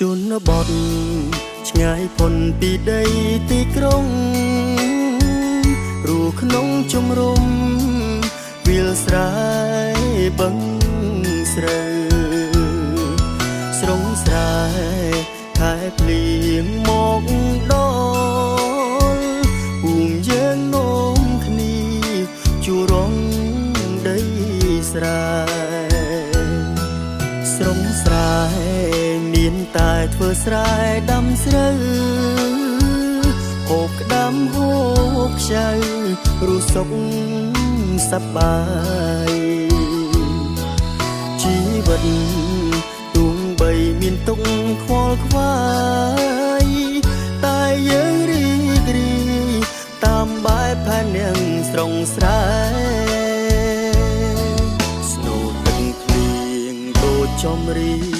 ជនបទឆ្ងាយพ้นពីដីទីក្រុងរੂក្នុងជំរំវាលស្រែបឹងស្រូវស្រងស្រែខែភ្លៀងមកដល់ពូងយើងនោមគ្នាជួរងដីស្រែស្រងស្រែមានតែធ្វើស្រែដាំស្រូវហូបក្ដាំហូបខ្ចៅរੂសុខសប្បាយជីវិតទូងបីមានទុកខ្វល់ខ្វាយតែយើងរីករាយតាមបែបផែននាងស្រងស្រែស្នូទឹកភ្លៀងដូចចំរី